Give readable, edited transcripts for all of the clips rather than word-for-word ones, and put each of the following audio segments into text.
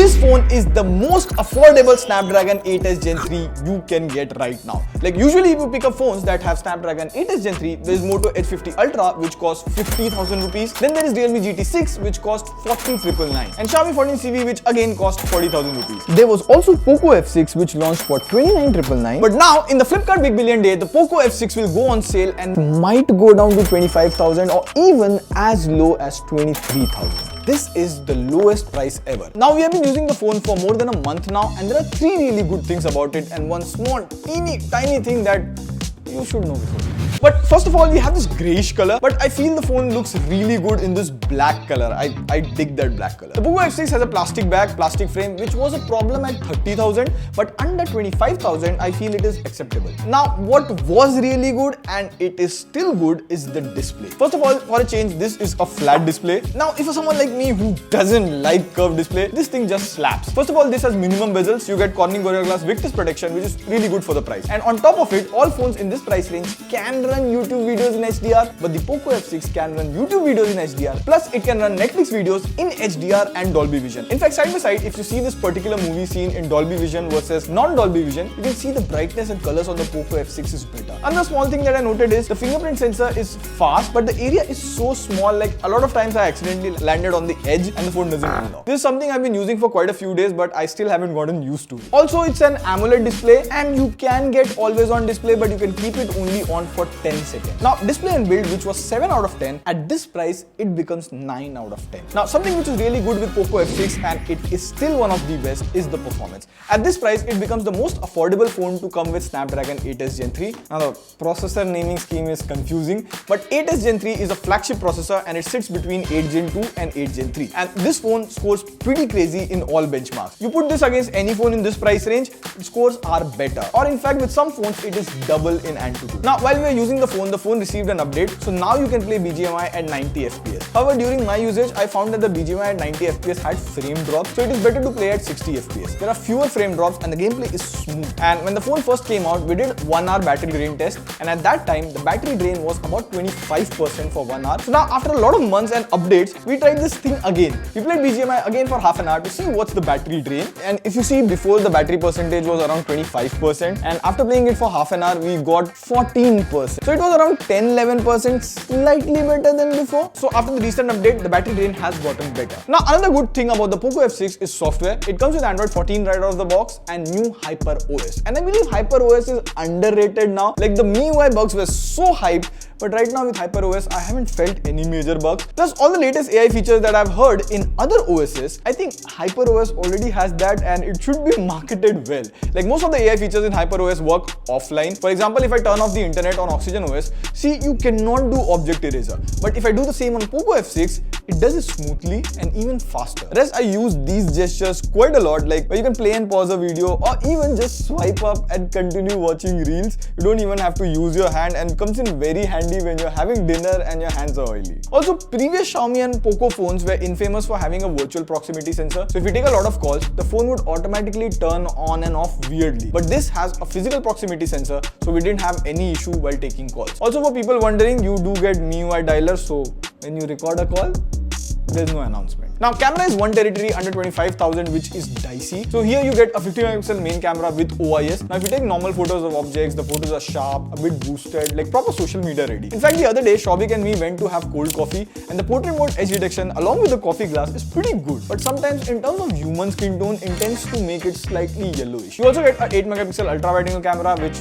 This phone is the most affordable Snapdragon 8s Gen 3 you can get right now. Like usually if you pick up phones that have Snapdragon 8s Gen 3, there is Moto H50 Ultra which costs 50,000 rupees. Then there is Realme GT6 which costs 40,999 and Xiaomi 14CV which again cost 40,000 rupees. There was also Poco F6 which launched for 29,999. But now in the Flipkart Big Billion Day, the Poco F6 will go on sale and might go down to 25,000 or even as low as 23,000. This is the lowest price ever. Now we have been using the phone for more than a month now and there are 3 really good things about it and one small teeny tiny thing that you should know before. But first of all, we have this greyish color, but I feel the phone looks really good in this black color. I dig that black color. The Poco F6 has a plastic back, plastic frame, which was a problem at 30,000, but under 25,000, I feel it is acceptable. Now, what was really good and it is still good is the display. First of all, for a change, this is a flat display. Now, if for someone like me who doesn't like curved display, this thing just slaps. First of all, this has minimum bezels. You get Corning Gorilla Glass Victus protection, which is really good for the price. And on top of it, all phones in this price range can run YouTube videos in HDR, but the Poco F6 can run YouTube videos in HDR. Plus, it can run Netflix videos in HDR and Dolby Vision. In fact, side by side, if you see this particular movie scene in Dolby Vision versus non-Dolby Vision, you can see the brightness and colors on the Poco F6 is better. Another small thing that I noted is the fingerprint sensor is fast, but the area is so small, like a lot of times I accidentally landed on the edge and the phone doesn't come down. This is something I've been using for quite a few days, but I still haven't gotten used to it. Also, it's an AMOLED display and you can get always on display, but you can keep it only on for 10 seconds. Now, display and build, which was 7 out of 10, at this price, it becomes 9 out of 10. Now, something which is really good with Poco F6 and it is still one of the best is the performance. At this price, it becomes the most affordable phone to come with Snapdragon 8s Gen 3. Now, the processor naming scheme is confusing, but 8s Gen 3 is a flagship processor and it sits between 8 Gen 2 and 8 Gen 3. And this phone scores pretty crazy in all benchmarks. You put this against any phone in this price range, its scores are better. Or in fact, with some phones, it is double in Antutu. Now, while we are using the phone received an update, so now you can play BGMI at 90 FPS. However, during my usage, I found that the BGMI at 90 FPS had frame drops, so it is better to play at 60 FPS. There are fewer frame drops and the gameplay is smooth. And when the phone first came out, we did 1 hour battery drain test, and at that time, the battery drain was about 25% for 1 hour. So now, after a lot of months and updates, we tried this thing again. We played BGMI again for half an hour to see what's the battery drain. And if you see, before the battery percentage was around 25%, and after playing it for half an hour, we got 14%. So it was around 10-11%, slightly better than before. So after the recent update, the battery drain has gotten better. Now, another good thing about the Poco F6 is software. It comes with Android 14 right out of the box and new Hyper OS. And I believe Hyper OS is underrated now. Like the MIUI bugs were so hyped, but right now with Hyper OS, I haven't felt any major bugs. Plus, all the latest AI features that I've heard in other OSs, I think Hyper OS already has that and it should be marketed well. Like most of the AI features in Hyper OS work offline. For example, if I turn off the internet on Oxygen OS, see, you cannot do object eraser. But if I do the same on Poco F6, it does it smoothly and even faster. Rest, I use these gestures quite a lot, like where you can play and pause a video or even just swipe up and continue watching reels. You don't even have to use your hand and comes in very handy when you're having dinner and your hands are oily. Also, previous Xiaomi and Poco phones were infamous for having a virtual proximity sensor. So if you take a lot of calls, the phone would automatically turn on and off weirdly. But this has a physical proximity sensor, so we didn't have any issue while taking calls. Also, for people wondering, you do get MIUI dialer, so when you record a call, there's no announcement. Now, camera is one territory under 25,000, which is dicey. So here you get a 50 megapixel main camera with OIS. Now, if you take normal photos of objects, the photos are sharp, a bit boosted, like proper social media ready. In fact, the other day, Shobik and me went to have cold coffee, and the portrait mode edge detection along with the coffee glass is pretty good. But sometimes, in terms of human skin tone, it tends to make it slightly yellowish. You also get an 8 megapixel ultra wide angle camera, which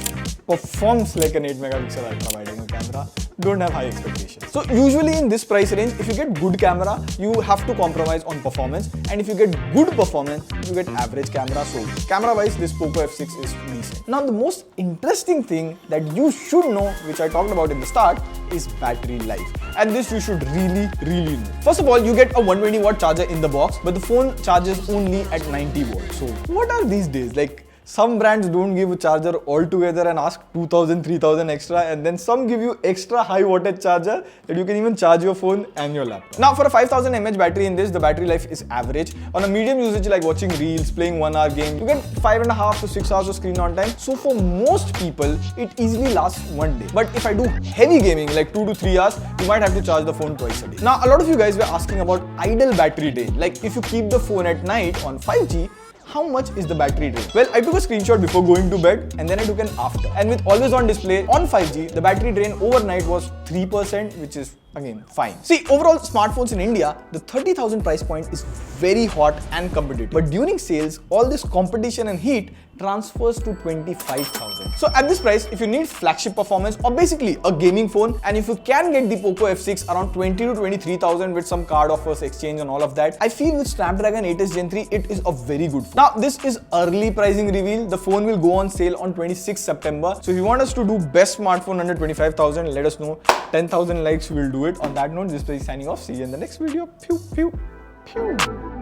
performs like an 8 megapixel ultra wide angle camera. Don't have high expectations. So usually in this price range, if you get good camera, you have to compromise on performance, and if you get good performance, you get average camera. So camera wise, this Poco F6 is decent. Now, the most interesting thing that you should know, which I talked about in the start, is battery life. And this you should really know. First of all, you get a 120 watt charger in the box, but the phone charges only at 90 watts. So what are these days? Like, Some brands don't give a charger altogether and ask 2000, 3000 extra, and then some give you extra high wattage charger that you can even charge your phone and your laptop. Now for a 5000 mAh battery in this, the battery life is average. On a medium usage like watching reels, playing 1 hour game, you get 5.5 to 6 hours of screen on time. So for most people, it easily lasts one day. But if I do heavy gaming like 2 to 3 hours, you might have to charge the phone twice a day. Now a lot of you guys were asking about idle battery drain. Like if you keep the phone at night on 5G, how much is the battery drain? Well, I took a screenshot before going to bed and then I took an after. And with always on display on 5G, the battery drain overnight was 3%, which is again fine. See, overall smartphones in India, the 30,000 price point is very hot and competitive. But during sales, all this competition and heat transfers to 25,000. So at this price, if you need flagship performance or basically a gaming phone, and if you can get the Poco F6 around 20 to 23,000 with some card offers, exchange and all of that, I feel with Snapdragon 8s Gen 3, it is a very good phone. Now, this is early pricing reveal. The phone will go on sale on 26 September. So if you want us to do best smartphone under 25,000, let us know. 10,000 likes, we'll do it. On that note, this is signing off. See you in the next video. Pew, pew, pew.